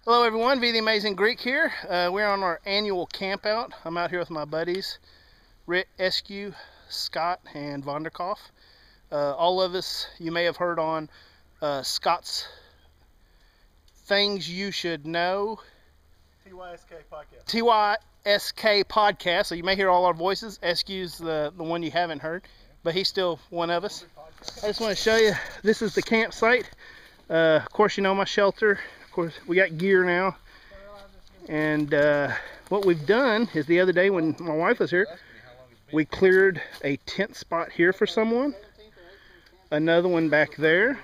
Hello everyone, V the Amazing Greek here. We're on our annual camp out. I'm out here with my buddies, Rick, Eskew, Scott, and Vonderkoff. All of us, you may have heard on Scott's Things You Should Know. TYSK podcast. TYSK podcast. So you may hear all our voices. Eskew's the one you haven't heard, but he's still one of us. I just want to show you, this is the campsite. Of course, you know my shelter. Of course, we got gear now. And what we've done is the other day when my wife was here, we cleared a tent spot here for someone. Another one back there.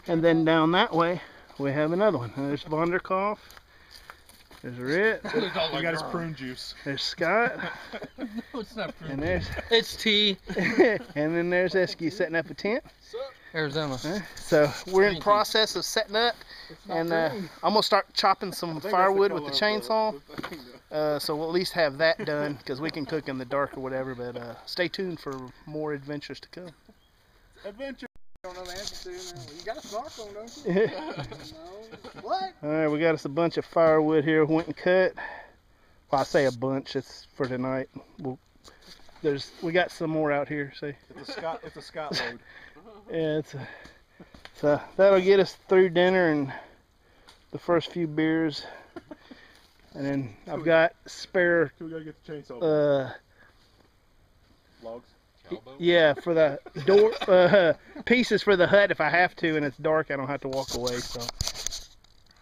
And then down that way, we have another one. There's Vonderkoff. There's Rit. We got his prune juice. There's Scott. No, it's not prune. And there's It's tea. and then there's Eskew setting up a tent. Arizona. So we're in process of setting up, and I'm gonna start chopping some firewood with the chainsaw. So we'll at least have that done because we can cook in the dark or whatever. But stay tuned for more adventures to come. Adventure. Don't know the answer to now. You got a snorkel, don't you? No. What? All right, we got us a bunch of firewood here. Went and cut. Well, I say a bunch. It's for tonight. We got some more out here. See. It's a Scott load. Yeah, so that'll get us through dinner and the first few beers, and then I've got spare. We gotta get the chainsaw. Logs. Yeah, for the door pieces for the hut if I have to, and it's dark, I don't have to walk away. So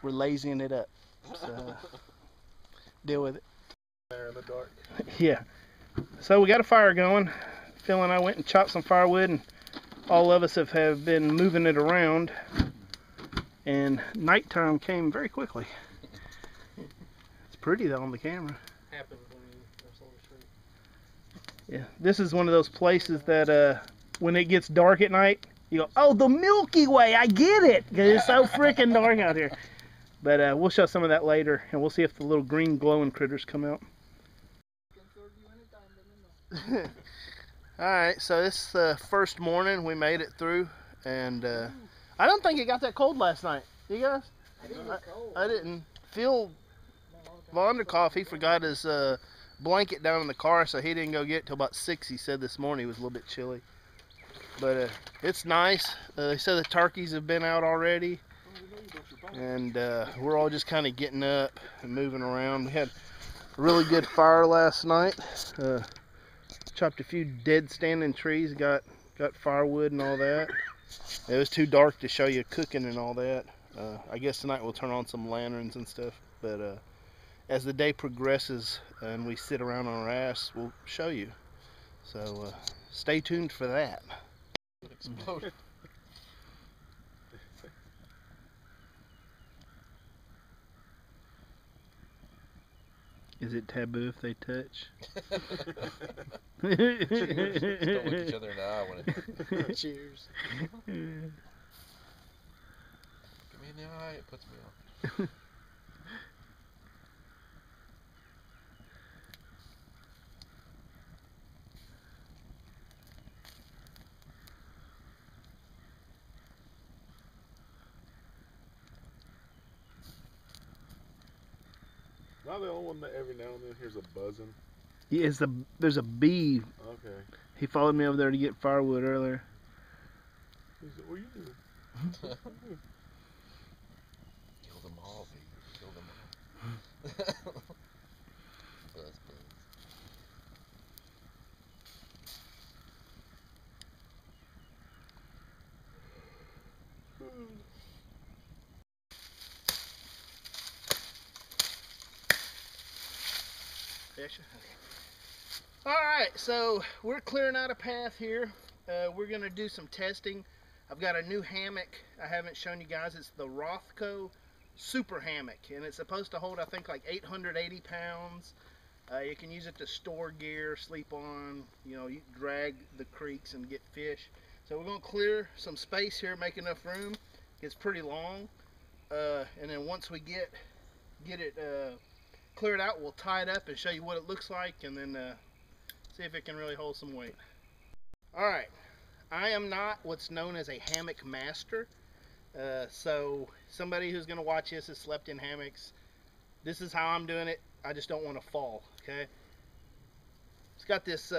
we're lazying it up. So deal with it. There in the dark. Yeah. So we got a fire going. Phil and I went and chopped some firewood, and all of us have been moving it around, and nighttime came very quickly. It's pretty though on the camera. Yeah, this is one of those places that when it gets dark at night, you go, oh, the Milky Way, I get it, because it's so freaking dark out here. But we'll show some of that later, and we'll see if the little green glowing critters come out. Alright, so this is the first morning we made it through, and I don't think it got that cold last night. You guys? I didn't. Phil Vonderkoff, he forgot his blanket down in the car, so he didn't go get it till about 6. He said this morning he was a little bit chilly. But it's nice. They said the turkeys have been out already, and we're all just kind of getting up and moving around. We had a really good fire last night. Chopped a few dead standing trees, got firewood and all that. It was too dark to show you cooking and all that. I guess tonight we'll turn on some lanterns and stuff, but as the day progresses and we sit around on our ass, we'll show you. So stay tuned for that. Is it taboo if they touch? Cheers. Just don't look each other in the eye when it... Cheers. Give me in the eye, it puts me off. Am I the only one that every now and then hears a buzzing? Yeah, there's a bee. Okay. He followed me over there to get firewood earlier. He said, what are you doing? Kill them all, baby. Kill them all. Buzz. Alright, so we're clearing out a path here. We're going to do some testing. I've got a new hammock I haven't shown you guys. It's the Rothco Super Hammock, and it's supposed to hold, I think, like 880 pounds. You can use it to store gear, sleep on, you know, you drag the creeks and get fish. So we're going to clear some space here, make enough room. It's pretty long, and then once we get it cleared out, we'll tie it up and show you what it looks like, and then see if it can really hold some weight. Alright, I am not what's known as a hammock master. So somebody who's gonna watch this has slept in hammocks. This is how I'm doing it. I just don't want to fall. Okay. It's got this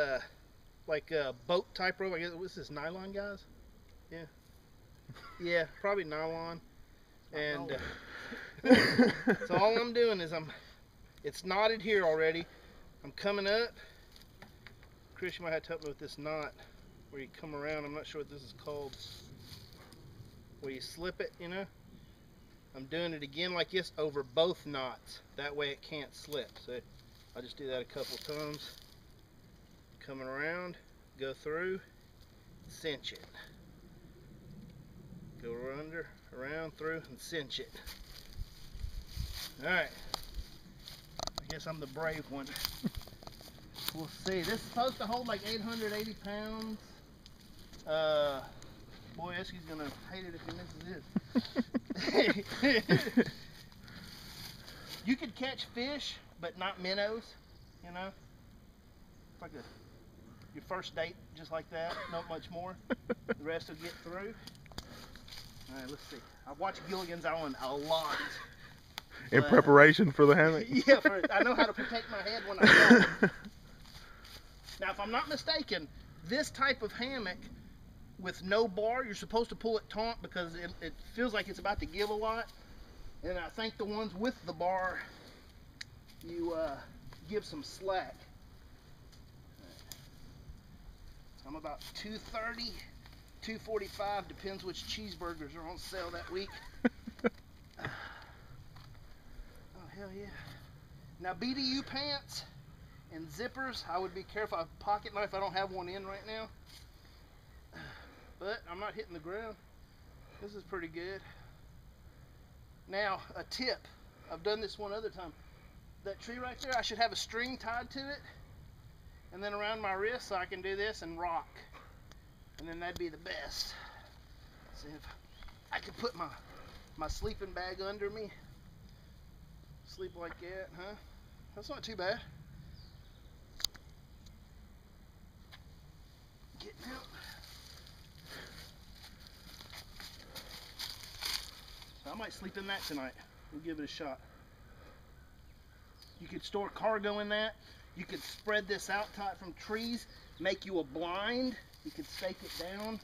like boat type rope. I guess what's this, nylon, guys? Yeah. Yeah, probably nylon. And so all I'm doing is it's knotted here already. I'm coming up. Chris, you might have to help me with this knot where you come around. I'm not sure what this is called. Where you slip it, you know. I'm doing it again like this over both knots. That way it can't slip. So I'll just do that a couple times. Coming around, go through, cinch it. Go under, around, through, and cinch it. Alright. I guess I'm the brave one. We'll see. This is supposed to hold like 880 pounds. Boy, Esky's gonna hate it if he misses his. You could catch fish, but not minnows, you know? It's like your first date, just like that, not much more. The rest will get through. Alright, let's see. I've watched Gilligan's Island a lot. In preparation for the hammock? Yeah, I know how to protect my head when I go. Now, if I'm not mistaken, this type of hammock with no bar, you're supposed to pull it taut because it feels like it's about to give a lot. And I think the ones with the bar, you give some slack. I'm about 230, 245, depends which cheeseburgers are on sale that week. Oh, hell yeah. Now, BDU pants and zippers, I would be careful. I have a pocket knife. I don't have one in right now. But I'm not hitting the ground. This is pretty good. Now, a tip. I've done this one other time. That tree right there, I should have a string tied to it. And then around my wrist so I can do this and rock. And then that'd be the best. See if I could put my sleeping bag under me. Sleep like that, huh? That's not too bad. Getting out. So I might sleep in that tonight. We'll give it a shot. You could store cargo in that. You could spread this out tight from trees, make you a blind. You could stake it down,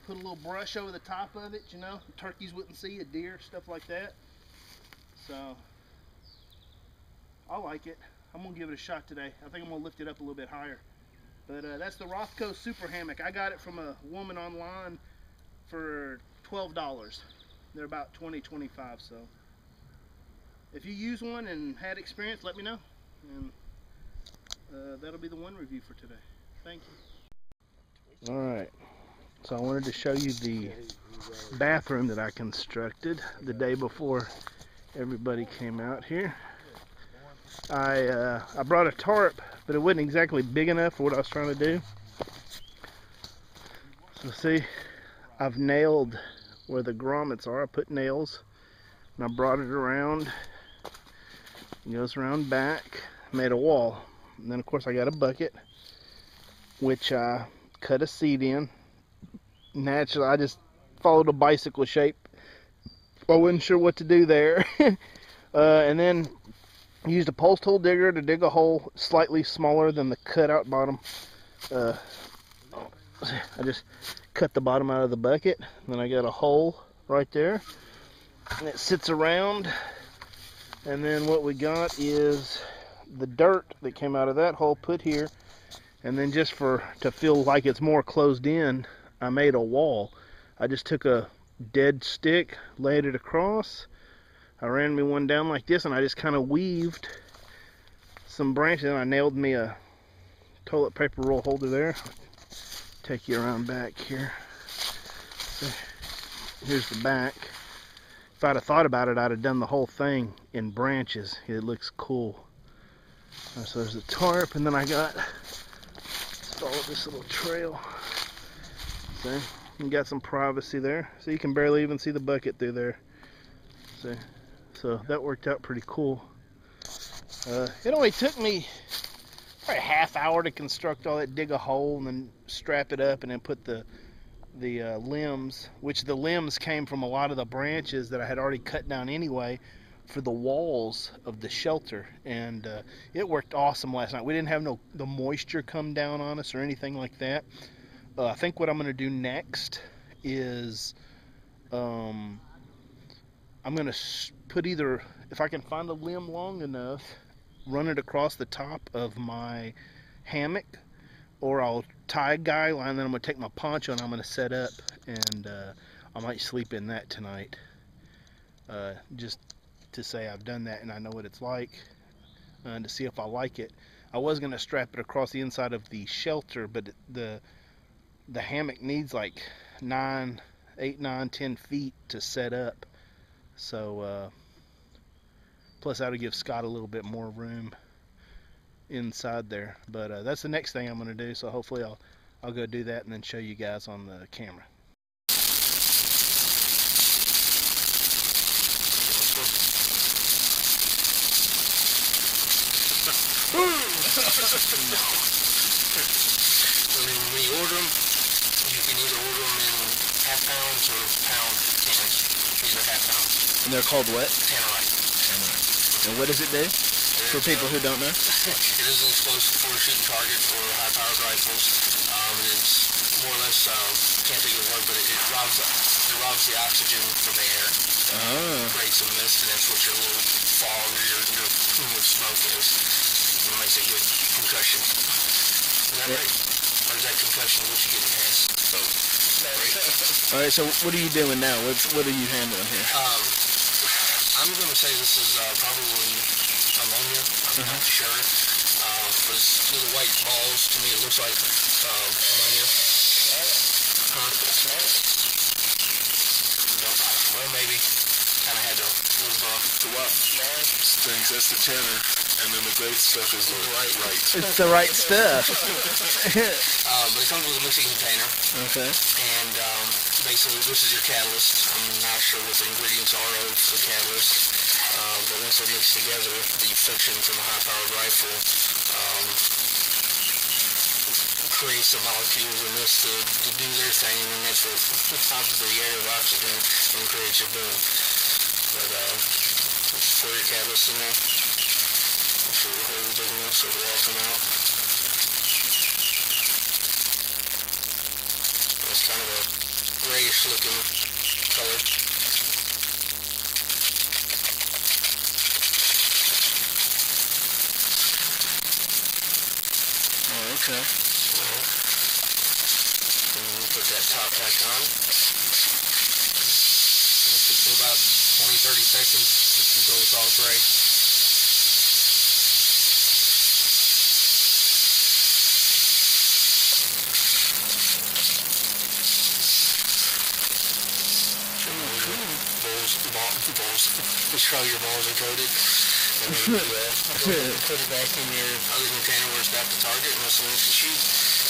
put a little brush over the top of it, you know. Turkeys wouldn't see, a deer, stuff like that. So, I like it. I'm going to give it a shot today. I think I'm going to lift it up a little bit higher. But that's the Rothco Super Hammock. I got it from a woman online for $12. They're about $20, $25, so. If you use one and had experience, let me know. And that'll be the one review for today. Thank you. Alright, so I wanted to show you the bathroom that I constructed the day before everybody came out here. I brought a tarp, but it wasn't exactly big enough for what I was trying to do. So see, I've nailed where the grommets are. I put nails and I brought it around. It goes around back, made a wall. And then of course I got a bucket, which I cut a seat in. Naturally, I just followed a bicycle shape. I wasn't sure what to do there. And then used a post hole digger to dig a hole slightly smaller than the cutout bottom. I just cut the bottom out of the bucket. Then I got a hole right there. And it sits around. And then what we got is the dirt that came out of that hole put here. And then just to feel like it's more closed in, I made a wall. I just took a dead stick, laid it across. I ran me one down like this, and I just kind of weaved some branches, and I nailed me a toilet paper roll holder there. Take you around back here. Here's the back. If I'd have thought about it, I'd have done the whole thing in branches. It looks cool. So there's the tarp, and then I got installed this little trail. See, you got some privacy there. So you can barely even see the bucket through there. See, so that worked out pretty cool. It only took me probably a half hour to construct all that, dig a hole and then strap it up and then put the the limbs, which the limbs came from a lot of the branches that I had already cut down anyway for the walls of the shelter, and it worked awesome last night. We didn't have the moisture come down on us or anything like that. I think what I'm going to do next is I'm going to put either, if I can find a limb long enough, run it across the top of my hammock, or I'll tie a guy line, then I'm going to take my poncho and I'm going to set up, and I might sleep in that tonight, just to say I've done that and I know what it's like, and to see if I like it. I was going to strap it across the inside of the shelter, but the hammock needs like 8, 9, 10 feet to set up, so plus that'll give Scott a little bit more room inside there. But that's the next thing I'm going to do, so hopefully I'll go do that and then show you guys on the camera. When you order them, you can either order them in half pounds or pound cans. These are half pounds. And they're called what? Tannerite. And what does it do? For people who don't know? It is an explosive for a shooting target for high-powered rifles. It's more or less, can't think of the word, but it robs the oxygen from the air. Creates a mist, and that's what your little fog or your plume of smoke is. And it makes a good concussion. Is that right? Or is that concussion what you get in your head? Both. Right. Alright, so what are you doing now? What are you handling here? I'm going to say this is probably ammonia. I'm not sure. But it's little white balls. To me, it looks like ammonia. Well, maybe. Kind of had to move The white things, that's the tanner, and then the gray stuff is the right. It's the right stuff. but it comes with a mixing container. Okay. And basically, this is your catalyst. I'm not sure what the ingredients are of the catalyst. But once they're mixed together, the friction from a high-powered rifle creates the molecules in this to do their thing, and that's what pops the air of oxygen and creates your boom. But just pour your catalyst in there. Make sure the hole is big enough so it'll all come out. It's kind of a grayish looking color. Okay. And then we put that top back on. Let it for about 20-30 seconds just until it's all gray. Balls. Just show your balls are coated. And then you put it back in your other container where it's back to target, and that's the one you shoot.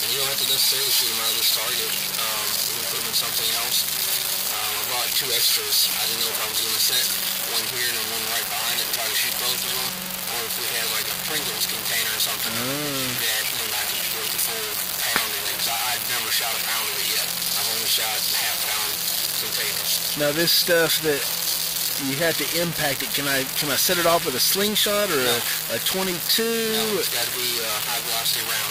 And you don't have to necessarily shoot them out of this target. You can put them in something else. I brought 2 extras. I didn't know if I was going to set one here and then one right behind it and try to shoot both of them. Or if we had like a Pringles container or something, that then I could put the full pound in it. Because I'd never shot a pound of it yet. I've only shot half-pound containers. Now this stuff that you have to impact it, can I set it off with a slingshot or a 22? No, it's got to be a high velocity round,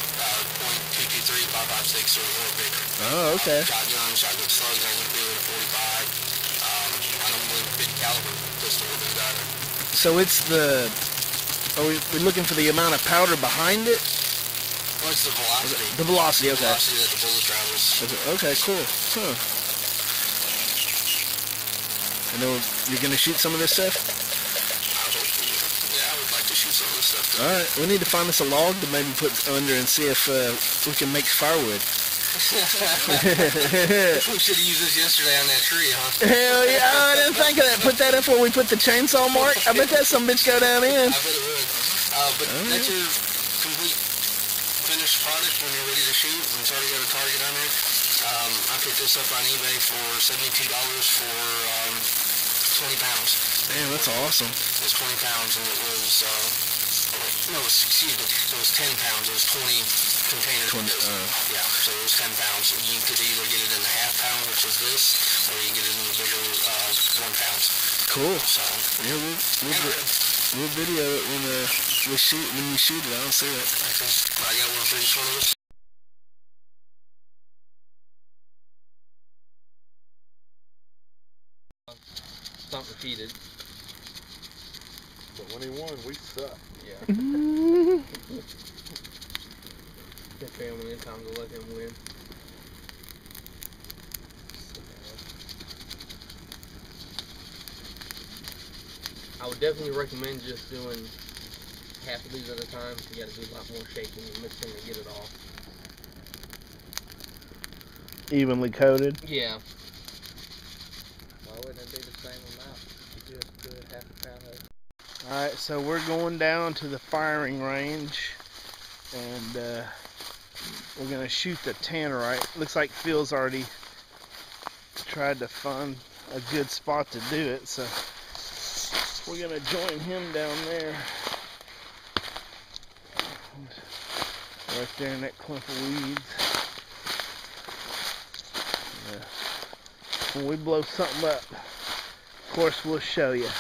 .223, 5.56 or bigger. Oh, okay. Shotgun slugs, I can do it at 45. I don't believe big caliber pistol with it either. So it's we're looking for the amount of powder behind it? Well, it's the velocity. The velocity, okay. The velocity that the bullet travels. Okay, cool. Huh. I know you're going to shoot some of this stuff? I would like to shoot some of this stuff. Alright, we need to find us a log to maybe put under and see if we can make firewood. We should have used this yesterday on that tree, huh? Hell yeah, I didn't think of that. Put that up where we put the chainsaw mark. I bet that some bitch go down in. I bet it would. But that's your complete finished product when you're ready to shoot, and it's already got a target on it. I picked this up on eBay for $72 for 20 pounds. Damn, that's awesome. It was 20 pounds, and it was, it was 10 pounds. It was 20 container. Yeah, so it was 10 pounds. You could either get it in the half pound, which is this, or you can get it in the bigger 1 pound. Cool. So, Yeah, we'll video it when you shoot it. I don't see it. okay. I got one for each one of us. Stunt repeated. But when he won, we sucked. Yeah. Can't pay him any time to let him win. I would definitely recommend just doing half of these at a time. You got to do a lot more shaking and mixing to get it off. Evenly coated. Yeah. Why wouldn't it be the same amount? You just do it half a pound of. Alright, so we're going down to the firing range, and we're going to shoot the tannerite. Looks like Phil's already tried to find a good spot to do it, so we're going to join him down there. Right there in that clump of weeds. Yeah. When we blow something up, of course we'll show you.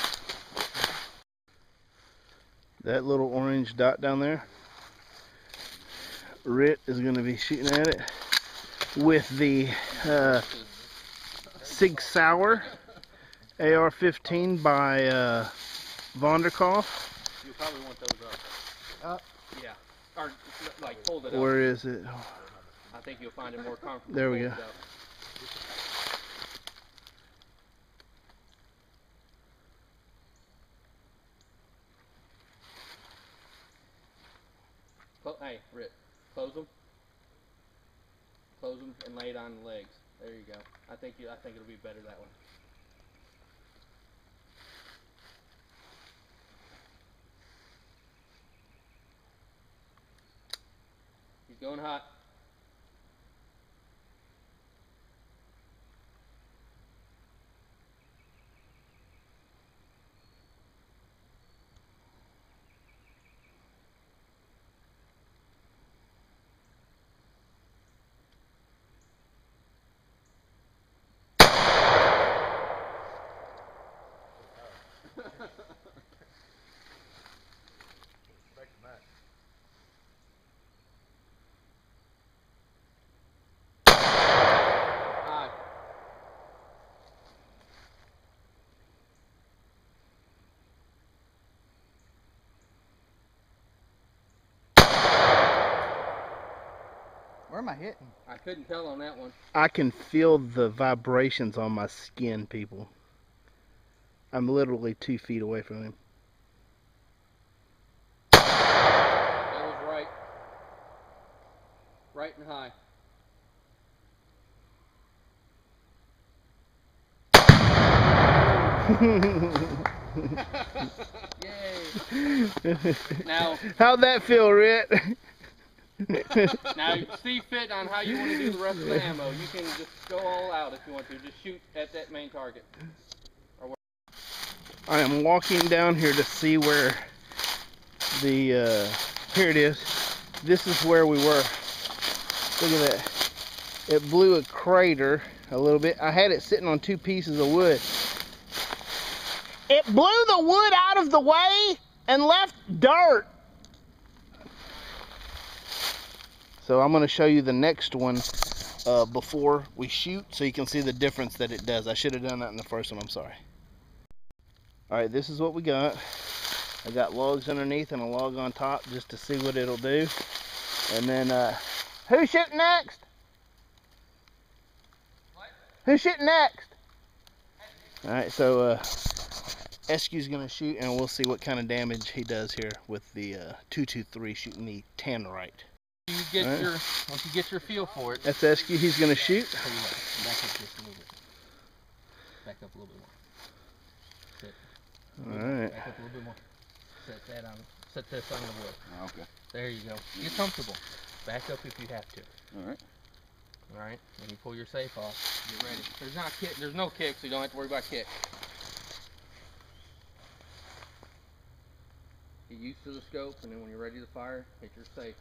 That little orange dot down there, Rit is going to be shooting at it with the Sig Sauer AR-15 by Vonderkopf. You'll probably want those up. Yeah. Or, like, fold it up. Where is it? I think you'll find it more comfortable. There we go. folded up. Hey, Rit, close them. Close them and lay it on the legs. There you go. I think it'll be better that way. He's going hot. Where am I hitting? I couldn't tell on that one. I can feel the vibrations on my skin, people. I'm literally 2 feet away from him. That was right. Right and high. Yay. Now, How'd that feel, Rit? now you see fit on how you want to do the rest of the ammo. You can just go all out if you want to. Just shoot at that main target. I am walking down here to see where the, here it is. This is where we were. Look at that. It blew a crater a little bit. I had it sitting on 2 pieces of wood. It blew the wood out of the way and left dirt. So I'm going to show you the next one before we shoot so you can see the difference that it does. I should have done that in the first one, I'm sorry. Alright, this is what we got. I got logs underneath and a log on top just to see what it'll do. And then, who's shooting next? What? Who's shooting next? Alright, so Escu's going to shoot and we'll see what kind of damage he does here with the 223 shooting the tannerite. You get once you get your feel for it. That's Escu, he's going to shoot. Back up just a little bit. Back up a little bit more. Sit. Alright. Back up a little bit more. Set this on the wood. Okay. There you go. Get comfortable. Back up if you have to. Alright. Alright. When you pull your safe off, get ready. There's no kick, so you don't have to worry about kick. Get used to the scope, and then when you're ready to fire, hit your safe.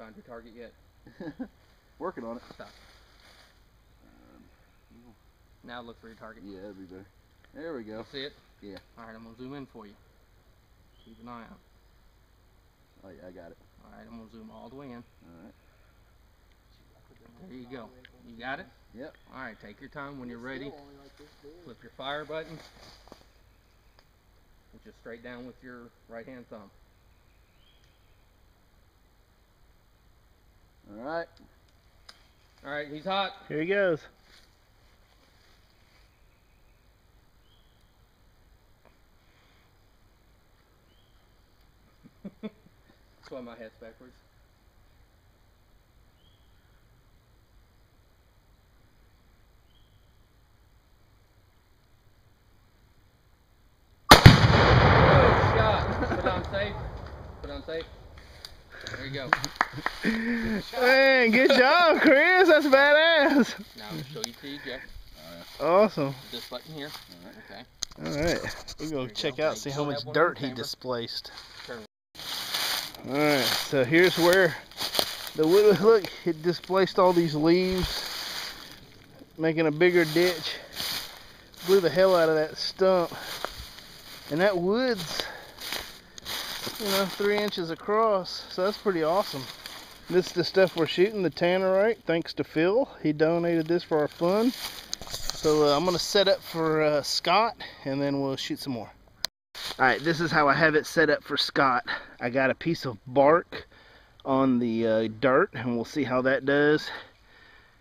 found your target yet. Working on it. Stop. Now look for your target. Yeah, that'd be better. There we go. See it? Yeah. Alright, I'm going to zoom in for you. Keep an eye out. Oh yeah, I got it. Alright, I'm going to zoom all the way in. Alright. There you go. You got it? Yep. Alright, take your time when you're ready. Flip your fire button. And just straight down with your right hand thumb. Alright. Alright, he's hot. Here he goes. That's why my head's backwards. Good shot. Put on safe. Put on safe. There you go. Man, good job, Chris. That's badass. Now I'm going to show you TJ. Awesome. This button here. Okay. Alright. We're going to check go. out, see how Pull much that one dirt on he camera. displaced. Turn. Alright, so here's where the wood, look, it displaced all these leaves, making a bigger ditch. Blew the hell out of that stump. And that wood's, 3 inches across, so that's pretty awesome. This is the stuff we're shooting, the tannerite, thanks to Phil. He donated this for our fun. So I'm going to set up for Scott, and then we'll shoot some more. Alright, this is how I have it set up for Scott. I got a piece of bark on the dirt, and we'll see how that does.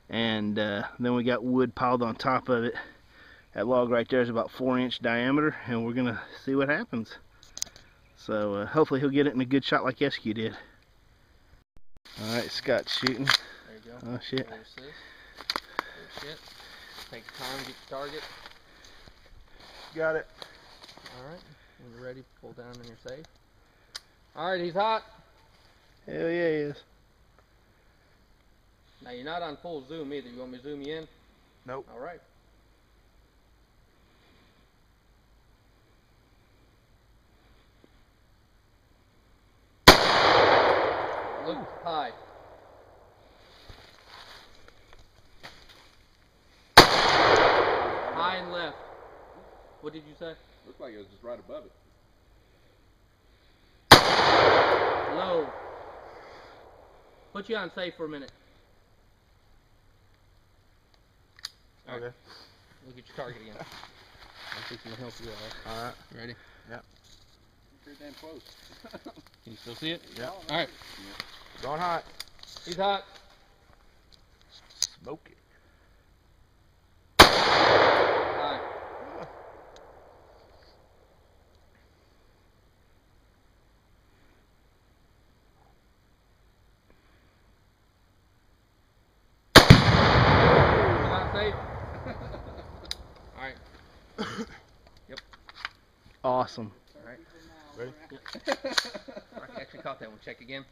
And then we got wood piled on top of it. That log right there is about 4-inch diameter, and we're going to see what happens. So hopefully he'll get it in a good shot like Eskew did. Alright, Scott's shooting. There you go. Oh shit. There's this. Good shit. Take your time, get your target. Got it. Alright. When you're ready, pull down and you're safe. Alright, he's hot. Hell yeah, he is. Now you're not on full zoom either. You want me to zoom you in? Nope. Alright. Look high. High and left. What did you say? Looked like it was just right above it. Low. Put you on safe for a minute. Okay. Look at your target again. I'm fixing to help you out. Alright. You ready? Pretty damn close. Can you still see it? Yeah. Alright. Going hot. He's hot. Smoke it. High. Safe. Alright. Awesome. Alright. Ready? I actually caught that one. Check again.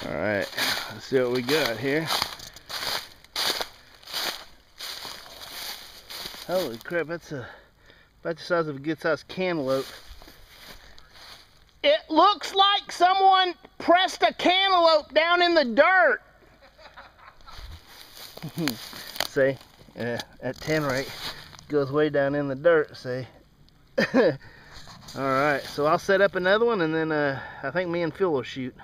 Alright, let's see what we got here. Holy crap, that's about the size of a good sized cantaloupe. It looks like someone pressed a cantaloupe down in the dirt. See, that tannerite goes way down in the dirt, see. Alright, so I'll set up another one, and then I think me and Phil will shoot.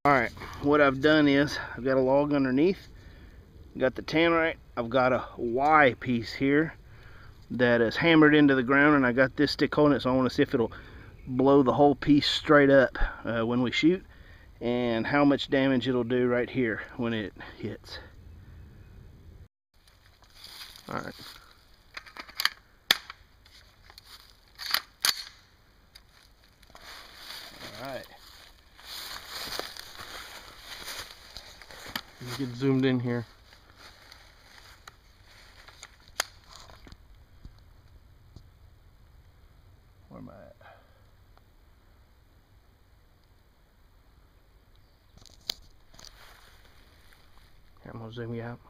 Alright, what I've done is, I've got a log underneath, got the tannerite, I've got a Y piece here that is hammered into the ground, and I got this stick holding it, so I want to see if it'll blow the whole piece straight up when we shoot, and how much damage it'll do right here when it hits. Alright. Alright. Get zoomed in here. Where am I at? Here, I'm gonna zoom you out.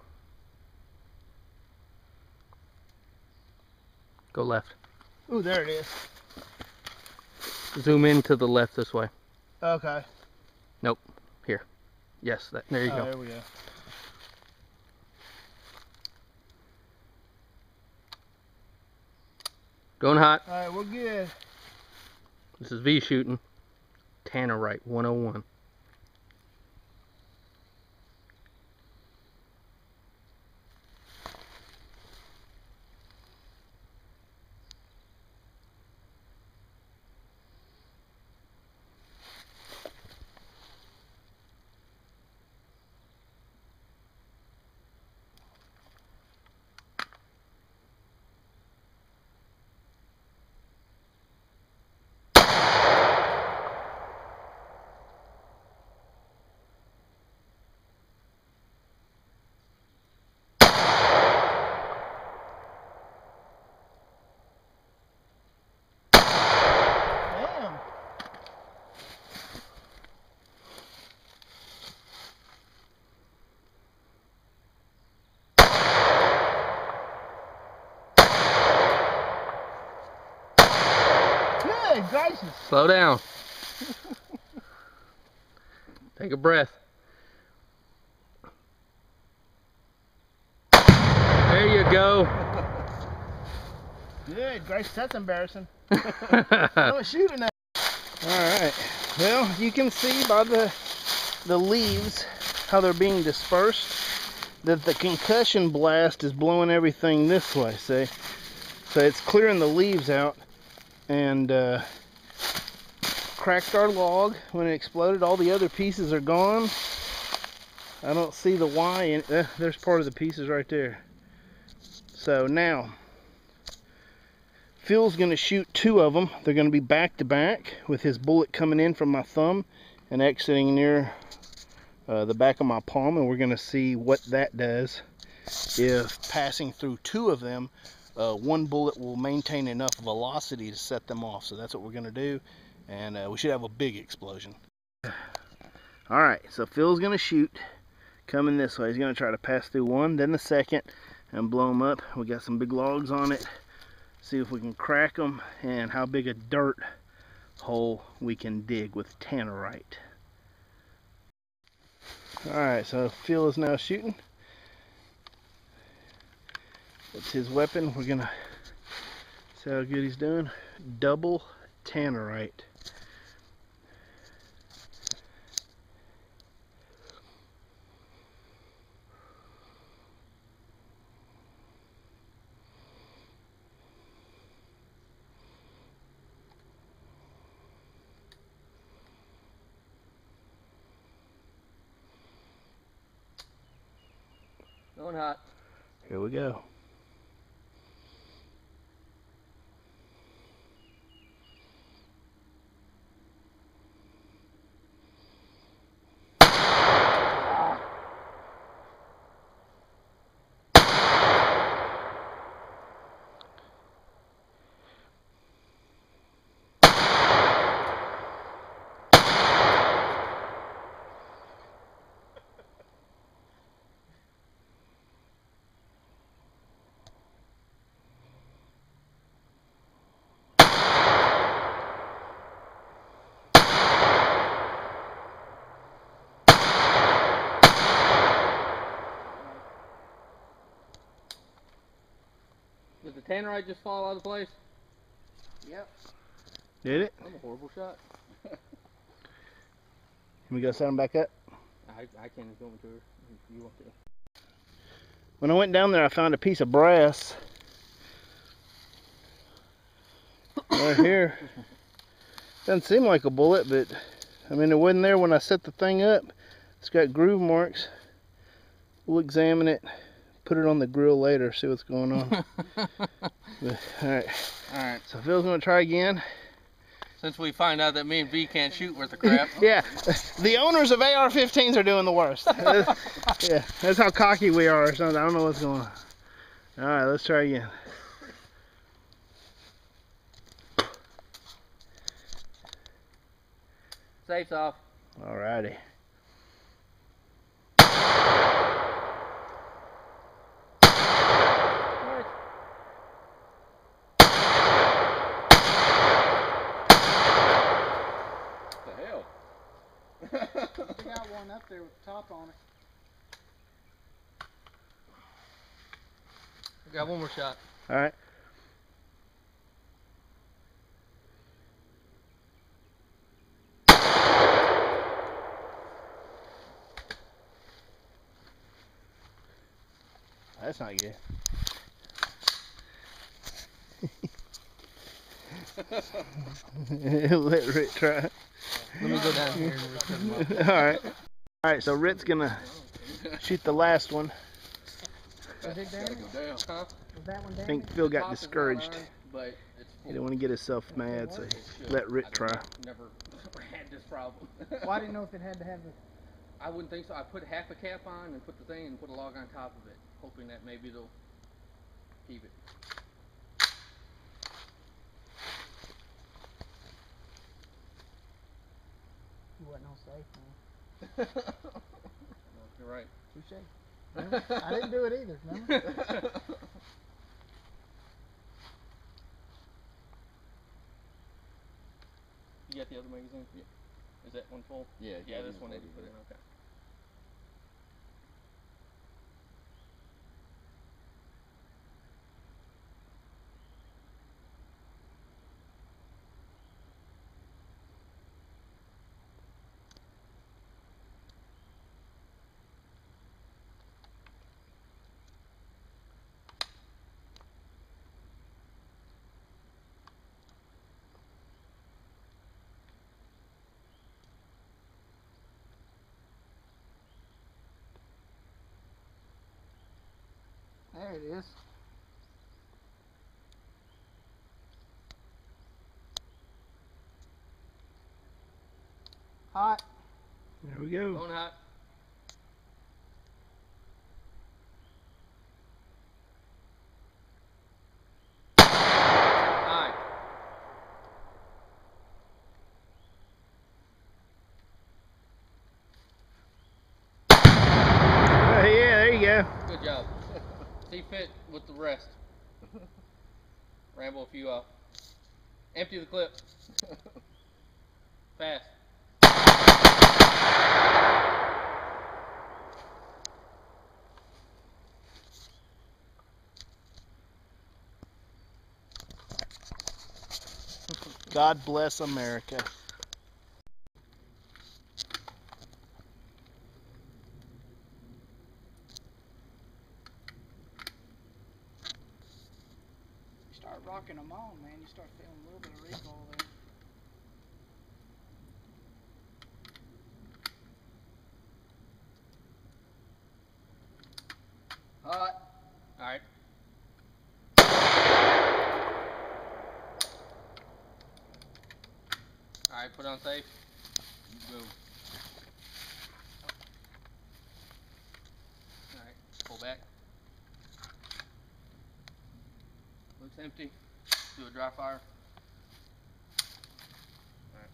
Go left. Ooh, there it is. Zoom in to the left this way. Okay. Nope. Here. Yes, there you Oh, go. there we go. Going hot. All right, we're good. This is V shooting. Tannerite 101. Damn. Good gracious. Slow down. Take a breath. There you go. Good gracious, that's embarrassing. I was shooting that. Alright. Well, you can see by the leaves how they're being dispersed that the concussion blast is blowing everything this way, see? So it's clearing the leaves out and cracked our log when it exploded. All the other pieces are gone. I don't see the Y in it. There's part of the pieces right there. So now Phil's going to shoot 2 of them. They're going to be back to back with his bullet coming in from my thumb and exiting near the back of my palm, and we're going to see what that does if passing through 2 of them, 1 bullet will maintain enough velocity to set them off. So that's what we're going to do, and we should have a big explosion. Alright, so Phil's going to shoot coming this way. He's going to try to pass through 1, then the second, and blow them up. We got some big logs on it. See if we can crack them and how big a dirt hole we can dig with tannerite. Alright, so Phil is now shooting. It's his weapon. We're gonna see how good he's doing. Double tannerite. Going hot. Here we go. Did the tannerite just fall out of place? Yep. Did it? I'm a horrible shot. Can we go set him back up? I can't go into her if you want to. When I went down there, I found a piece of brass right here. Doesn't seem like a bullet, but I mean, it wasn't there when I set the thing up. It's got groove marks. We'll examine it, put it on the grill later, see what's going on. But, all right, so Phil's gonna try again. Since we find out that me and V can't shoot worth a crap. Yeah, the owners of AR-15s are doing the worst. Yeah, that's how cocky we are or something. I don't know what's going on. All right, let's try again. Safe's off. All righty. I got one up there with the top Got one more shot. All right. That's not good. Let Rick try. Let me go down here and return them All right. All right. So Rick's gonna shoot the last one. Was it Gotta damaged? go down. Huh? Was that one I damaged? think Phil The got top is not discouraged. iron, but it's He didn't want to get himself mad, so he let Rick try. Never had this problem. Well, I didn't know if it had to have the. I wouldn't think so. I put half a cap on and put the thing and put a log on top of it, hoping that maybe it'll keep it. You wasn't on safe, man. You're right. Touche. I didn't do it either, remember? You got the other magazine? Yeah. Is that one full? Yeah. Yeah, this one didn't put in. Okay. There it is. Hot. There we go. Going hot. Alright. Yeah, there you go. Good job. See fit with the rest. Rambo a few off. Empty the clip. Fast. God bless America. You start rocking them on, man. You start feeling a little bit of recoil there. Hot. Alright. Alright, put on safe. Go. Alright, pull back. Looks empty. Do a dry fire. Alright.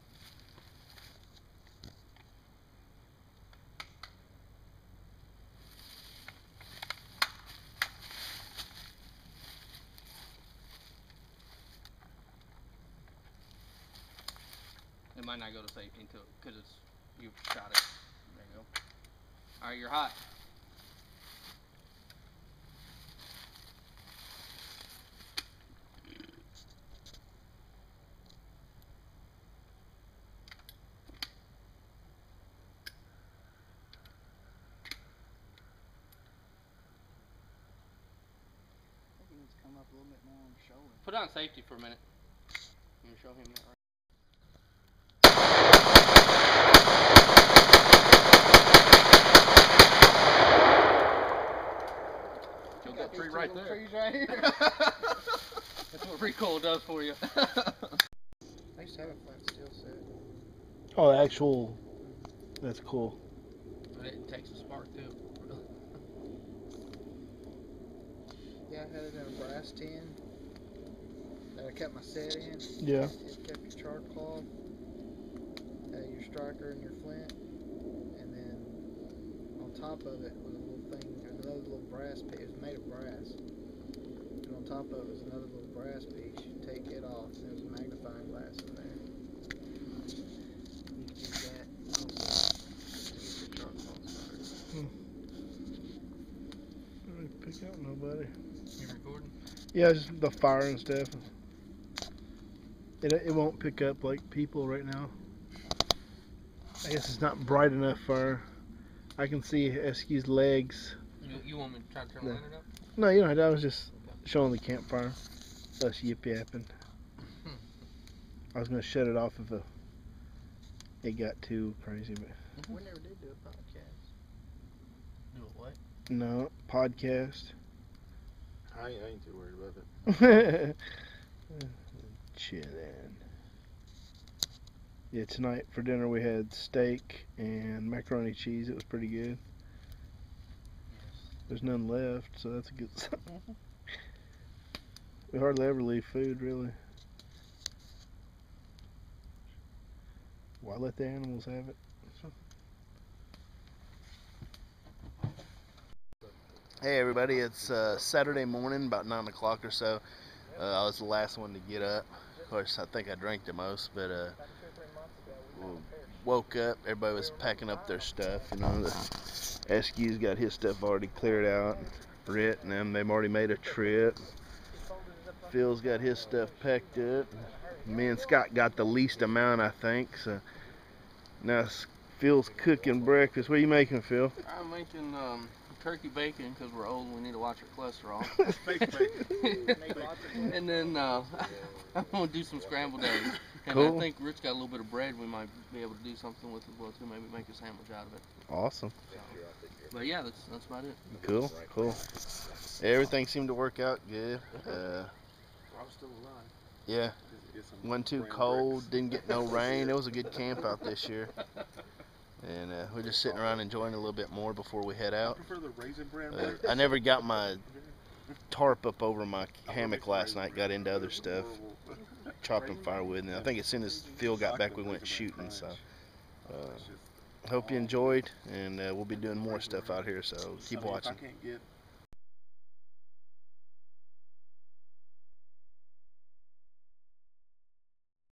It might not go to safety until, because it's, you've shot it. There you go. Alright, you're hot. I think it needs to come up a little bit more on the shoulder. Put it on safety for a minute. Let me show him that right. Killed that tree right there. Trees right here. That's what recoil does for you. I used to have a flat steel set. Oh, the actual. That's cool. But it takes a spark too. Yeah, I had it in a brass tin that I kept my set in. Yeah. It kept your chart cloth, your striker and your flint, and then on top of it was a little thing, another little brass piece. It was made of brass. And on top of it was another little brass piece. You take it off, and there was a magnifying glass in there. You could use that also to get your chart cloth started. pick out nobody. You recording? Yeah, just the fire and stuff. It won't pick up like people right now. I guess it's not bright enough fire. I can see Eskew's legs. You want me to try to turn the lantern up? No, you know, I was just showing the campfire. Us yip yapping. I was gonna shut it off if it got too crazy, but We never did do a podcast. Do it what? no podcast. I ain't too worried about it. Chillin'. Yeah, tonight for dinner we had steak and macaroni cheese. It was pretty good. There's none left, so that's a good sign. We hardly ever leave food, really. Why let the animals have it? Hey everybody, it's Saturday morning, about 9 o'clock or so. I was the last one to get up. Of course, I think I drank the most, but woke up, everybody was packing up their stuff. You know, the Eskew's got his stuff already cleared out. Britt and them, they've already made a trip. Phil's got his stuff packed up. Me and Scott got the least amount, I think. So now Phil's cooking breakfast. What are you making, Phil? I'm making turkey bacon because we're old and we need to watch our cholesterol. And then I'm going to do some scrambled eggs. And Cool. I think Rich got a little bit of bread we might be able to do something with as well too. Maybe make a sandwich out of it. Awesome. But yeah, that's about it. Cool, cool. Everything seemed to work out good. I'm still alive. Yeah, wasn't too cold, didn't get no rain. It was a good camp out this year. And we're just sitting around enjoying a little bit more before we head out. I prefer the raisin bran. I never got my tarp up over my hammock last night, got into other stuff, chopping firewood, and I think as soon as Phil got back we went shooting, so hope you enjoyed, and we'll be doing more stuff out here, so keep watching. If I can't get